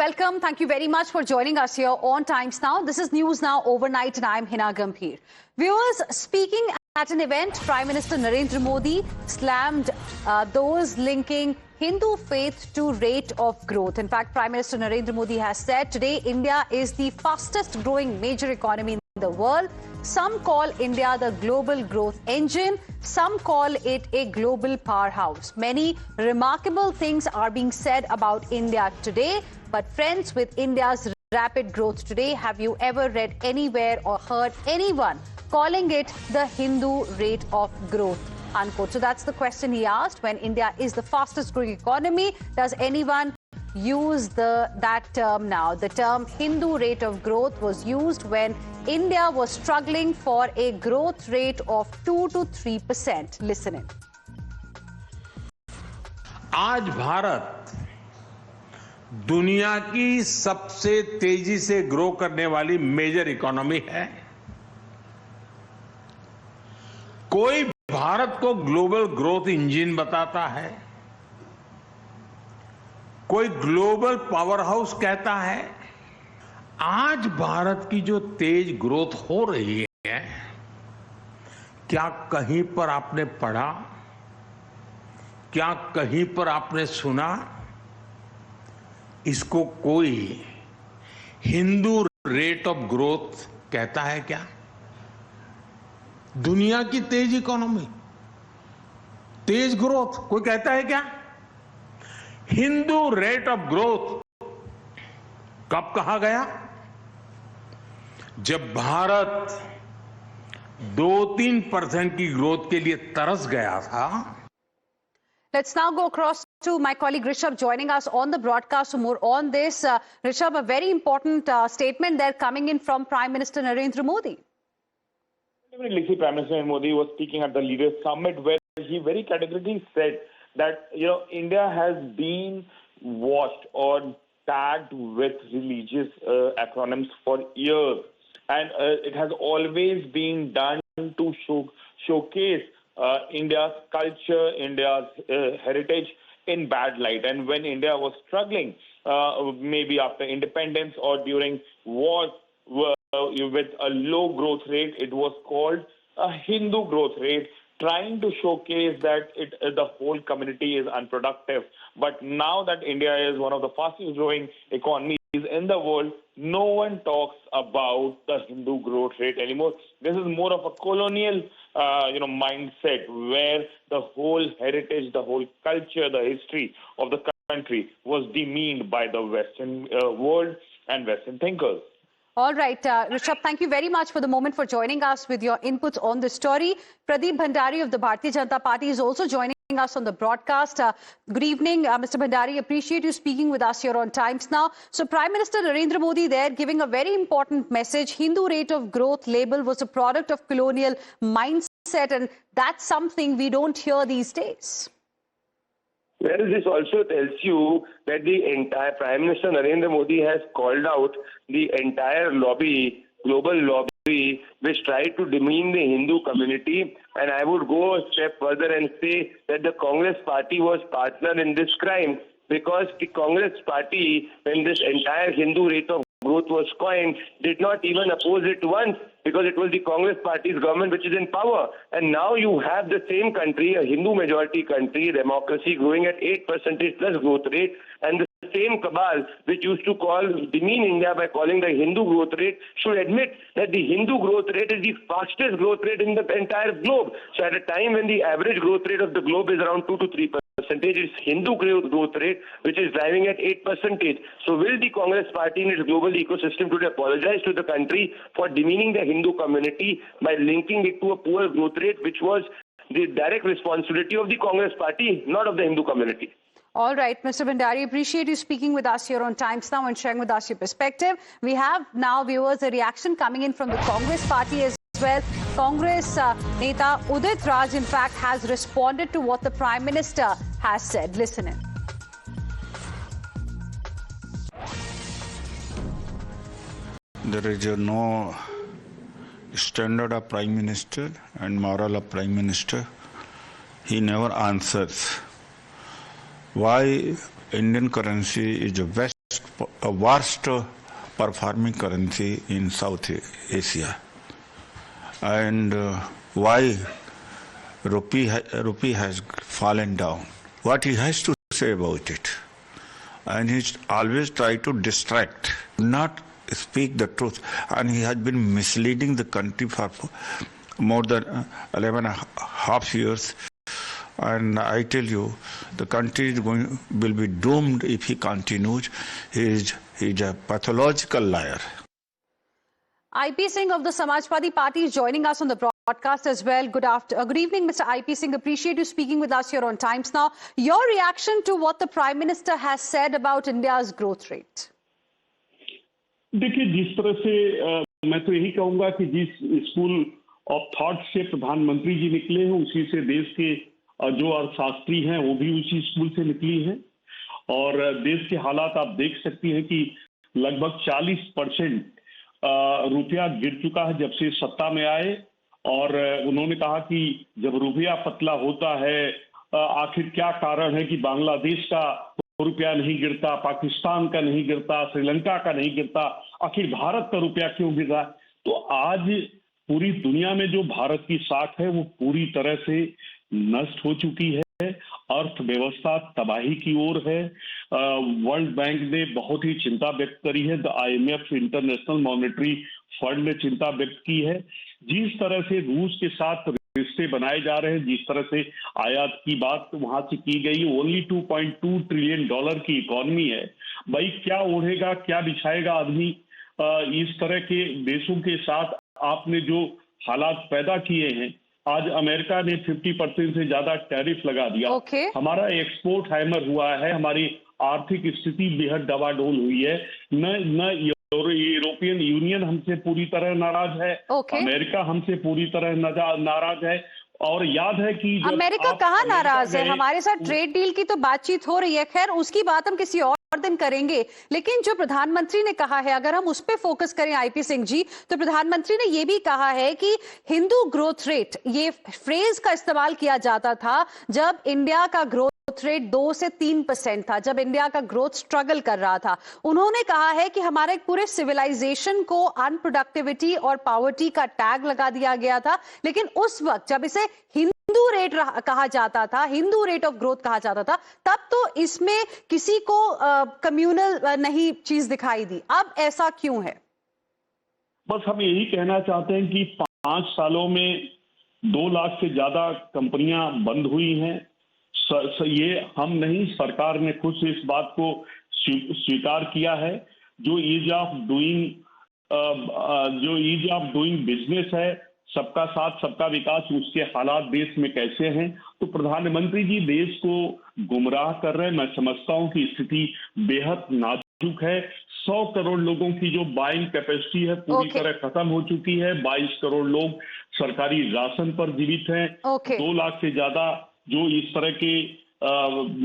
welcome. Thank you very much for joining us here on Times Now. This is News Now Overnight and I'm Hina Gambhir. Viewers, speaking at an event, Prime Minister Narendra Modi slammed those linking Hindu faith to rate of growth. In fact, Prime Minister Narendra Modi has said today India is the fastest growing major economy in the world. Some call India the global growth engine. Some call it a global powerhouse. Many remarkable things are being said about India today. But friends, with India's rapid growth today, have you ever read anywhere or heard anyone calling it the Hindu rate of growth? Unquote. So that's the question he asked. When India is the fastest growing economy, does anyone use that term now? The term Hindu rate of growth was used when India was struggling for a growth rate of 2 to 3%. Listen in. आज भारत दुनिया की सबसे तेजी से grow करने वाली major economy है। कोई भारत को ग्लोबल ग्रोथ इंजन बताता है, कोई ग्लोबल पावर हाउस कहता है। आज भारत की जो तेज ग्रोथ हो रही है, क्या कहीं पर आपने पढ़ा, क्या कहीं पर आपने सुना? इसको कोई हिंदू रेट ऑफ ग्रोथ कहता है क्या? दुनिया की तेज इकोनॉमी, तेज ग्रोथ कोई कहता है क्या? हिंदू रेट ऑफ ग्रोथ कब कहा गया? जब भारत 2-3% की ग्रोथ के लिए तरस गया था। Let's now go across to my colleague Rishabh joining us on the broadcast for more on this. Rishabh, a very important statement there coming in from Prime Minister Narendra Modi. Definitely, Prime Minister Modi was speaking at the Leaders Summit where he very categorically said that India has been washed or tagged with religious acronyms for years, and it has always been done to showcase India's culture, India's heritage in bad light. And when India was struggling, maybe after independence or during war with a low growth rate, it was called a Hindu growth rate, trying to showcase that the whole community is unproductive. But now that India is one of the fastest growing economies in the world, no one talks about the Hindu growth rate anymore. This is more of a colonial mindset where the whole heritage, the whole culture, the history of the country was demeaned by the Western world and Western thinkers. All right, Rishabh, thank you very much for the moment for joining us with your inputs on this story. Pradeep Bhandari of the Bharatiya Janata Party is also joining us on the broadcast. Good evening, Mr. Bhandari. Appreciate you speaking with us here on Times Now. So Prime Minister Narendra Modi there giving a very important message. Hindu rate of growth label was a product of colonial mindset, and that's something we don't hear these days. Well, this also tells you that the entire Prime Minister Narendra Modi has called out the entire lobby, global lobby, which tried to demean the Hindu community. And I would go a step further and say that the Congress party was partner in this crime, because the Congress party, when this entire Hindu rate of growth was coined, did not even oppose it once, because it was the Congress party's government which is in power. And now you have the same country, a Hindu majority country, democracy, growing at 8% plus growth rate, and the same cabal which used to demean India by calling the Hindu growth rate should admit that the Hindu growth rate is the fastest growth rate in the entire globe. So at a time when the average growth rate of the globe is around 2 to 3%, it's Hindu growth rate which is driving at 8%. So will the Congress party in its global ecosystem today apologize to the country for demeaning the Hindu community by linking it to a poor growth rate, which was the direct responsibility of the Congress party, not of the Hindu community? All right, Mr. Bhandari, appreciate you speaking with us here on Times Now and sharing with us your perspective. We have now, viewers, a reaction coming in from the Congress party as well. Congress Neta Udit Raj, in fact, has responded to what the Prime Minister has said. Listen in. There is no standard of Prime Minister and moral of Prime Minister. He never answers why Indian currency is the best a worst performing currency in South Asia. And why rupee has fallen down? What he has to say about it? And he's always try to distract, not speak the truth. And he has been misleading the country for more than 11 and a half years. And I tell you, the country will be doomed if he continues. He's a pathological liar. IP Singh of the Samajwadi Party is joining us on the broadcast as well. Good evening, Mr. IP Singh. Appreciate you speaking with us here on Times Now. Your reaction to what the Prime Minister has said about India's growth rate? देखिए, जिस तरह से मैं तो यही कहूंगा कि जिस स्कूल ऑफ थॉट से प्रधानमंत्री जी निकले हैं, उसी से देश के जो अर्थशास्त्री हैं वो भी उसी स्कूल से निकली हैं। और देश के हालात आप देख सकती हैं कि लगभग 40% रुपया गिर चुका है जब से सत्ता में आए। और उन्होंने कहा कि जब रुपया पतला होता है, आखिर क्या कारण है कि बांग्लादेश का रुपया नहीं गिरता, पाकिस्तान का नहीं गिरता, श्रीलंका का नहीं गिरता, आखिर भारत का रुपया क्यों गिर रहा है? तो आज पूरी दुनिया में जो भारत की साख है वो पूरी तरह से नष्ट हो चुकी है। अर्थव्यवस्था तबाही की ओर है। वर्ल्ड बैंक ने बहुत ही चिंता व्यक्त करी है। The IMF, international monetary fund ने चिंता व्यक्त की है। जिस तरह से रूस के साथ रिश्ते बनाए जा रहे हैं, जिस तरह से आयात की बात वहां से की गई, ओनली $2.2 ट्रिलियन की इकोनॉमी है। भाई क्या ओढ़ेगा, क्या बिछाएगा आदमी? इस तरह के देशों के साथ आपने जो हालात पैदा किए हैं, आज अमेरिका ने 50% से ज्यादा टैरिफ लगा दिया। हमारा एक्सपोर्ट हैमर हुआ है, हमारी आर्थिक स्थिति बेहद डवाडोल हुई है। न यूरोपियन यूनियन हमसे पूरी तरह नाराज है, अमेरिका हमसे पूरी तरह नाराज है। और याद है कि अमेरिका कहाँ नाराज है? हमारे साथ ट्रेड डील की तो बातचीत हो रही है। खैर, उसकी बात हम किसी और दिन करेंगे। लेकिन जो प्रधानमंत्री ने कहा है, अगर हम उस पे फोकस करें IP सिंह जी, तो प्रधानमंत्री ने यह भी कहा है कि हिंदू ग्रोथ रेट, ये फ्रेज का इस्तेमाल किया जाता था जब इंडिया का ग्रोथ रेट 2 से 3% था, जब इंडिया का ग्रोथ स्ट्रगल कर रहा था। उन्होंने कहा है कि हमारे एक पूरे सिविलाइजेशन को अनप्रोडक्टिविटी और पॉवर्टी का टैग लगा दिया गया था। लेकिन उस वक्त जब इसे हिंदू रेट कहा जाता था, हिंदू रेट ऑफ ग्रोथ कहा जाता था, तब तो इसमें किसी को कम्युनल नहीं चीज दिखाई दी। अब ऐसा क्यों है? बस हम यही कहना चाहते हैं कि 5 सालों में 2 लाख से ज्यादा कंपनियां बंद हुई हैं। ये हम नहीं, सरकार ने खुद से इस बात को स्वीकार किया है। जो ईज ऑफ डूइंग बिजनेस है, सबका साथ सबका विकास, उसके हालात देश में कैसे हैं? तो प्रधानमंत्री जी देश को गुमराह कर रहे हैं। मैं समझता हूं कि स्थिति बेहद नाजुक है। 100 करोड़ लोगों की जो बाइंग कैपेसिटी है पूरी तरह खत्म हो चुकी है। 22 करोड़ लोग सरकारी राशन पर जीवित हैं। 2 लाख से ज्यादा जो इस तरह के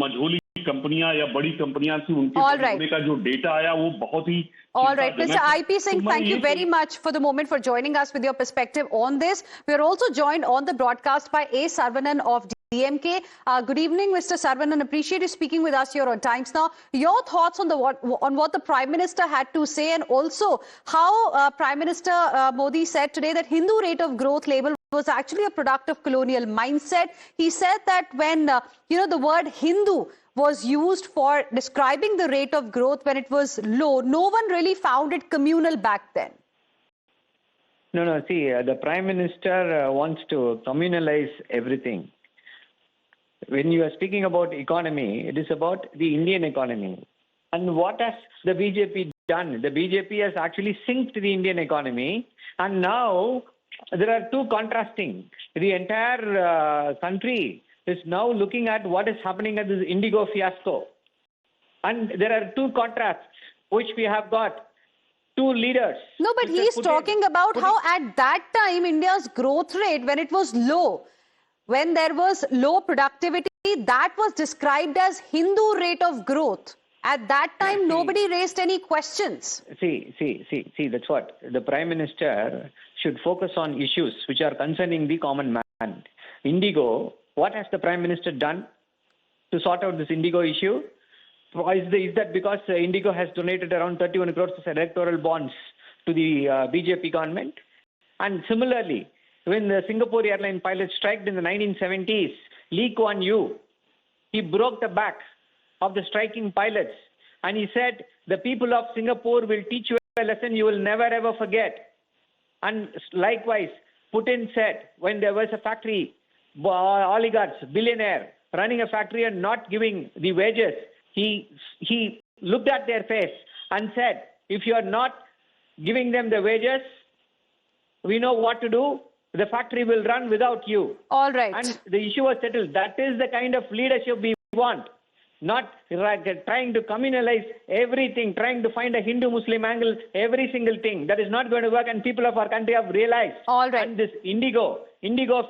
मझोली कंपनियां या बड़ी कंपनियां थी, उनके होने का जो डेटा आया वो बहुत ही All right, Mr. IP Singh, thank you very much for the moment, for joining us with your perspective on this. We are also joined on the broadcast by A. Saravanan of DMK. Good evening, Mr. Saravanan. Appreciate you speaking with us here on Times Now. Your thoughts on what the Prime Minister had to say, and also how Prime Minister Modi said today that Hindu rate of growth label was actually a product of colonial mindset. He said that when the word Hindu was used for describing the rate of growth when it was low, no one really found it communal back then. No. See, the Prime Minister wants to communalize everything. When you are speaking about economy, it is about the Indian economy. And what has the BJP done? The BJP has actually synced the Indian economy, and now there are two contrasting. The entire country is now looking at what is happening at this Indigo fiasco. And there are two contrasts, which we have got. Two leaders. No, but he's talking about how at that time India's growth rate, when it was low, when there was low productivity, that was described as Hindu rate of growth. At that time, nobody raised any questions. See, that's what. The Prime Minister should focus on issues which are concerning the common man. Indigo, what has the Prime Minister done to sort out this Indigo issue? Is that because Indigo has donated around 31 crores as electoral bonds to the BJP government? And similarly, when the Singapore airline pilots striked in the 1970s, Lee Kuan Yew, he broke the back of the striking pilots, and he said, the people of Singapore will teach you a lesson you will never ever forget. And likewise, Putin said, when there was a factory, oligarchs, billionaire, running a factory and not giving the wages, he looked at their face and said, if you are not giving them the wages, we know what to do. The factory will run without you. All right. And the issue was settled. That is the kind of leadership we want. Not trying to communalize everything, trying to find a Hindu-Muslim angle, every single thing. That is not going to work, and people of our country have realized. All right. And this Indigo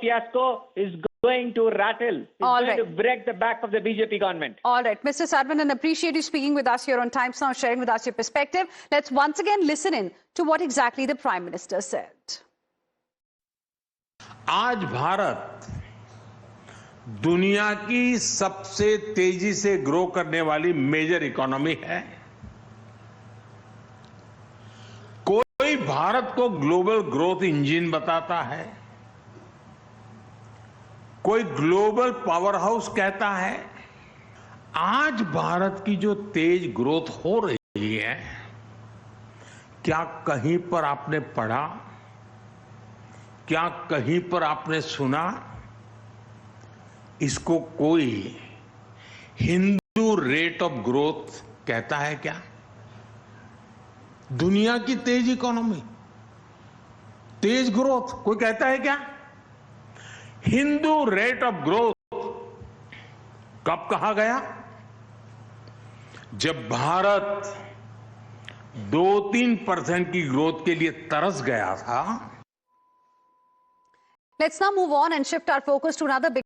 fiasco is going to rattle. It's going to break the back of the BJP government. All right. Mr. Saravanan, appreciate you speaking with us here on Times Now, sharing with us your perspective. Let's once again listen in to what exactly the Prime Minister said. आज भारत दुनिया की सबसे तेजी से grow करने वाली major economy है। कोई भारत को ग्लोबल ग्रोथ इंजन बताता है, कोई ग्लोबल पावर हाउस कहता है। आज भारत की जो तेज ग्रोथ हो रही है, क्या कहीं पर आपने पढ़ा, क्या कहीं पर आपने सुना, इसको कोई हिंदू रेट ऑफ ग्रोथ कहता है क्या? दुनिया की तेज इकोनॉमी, तेज ग्रोथ कोई कहता है क्या? हिंदू रेट ऑफ ग्रोथ कब कहा गया? जब भारत 2-3% की ग्रोथ के लिए तरस गया था। Let's now move on and shift our focus to another big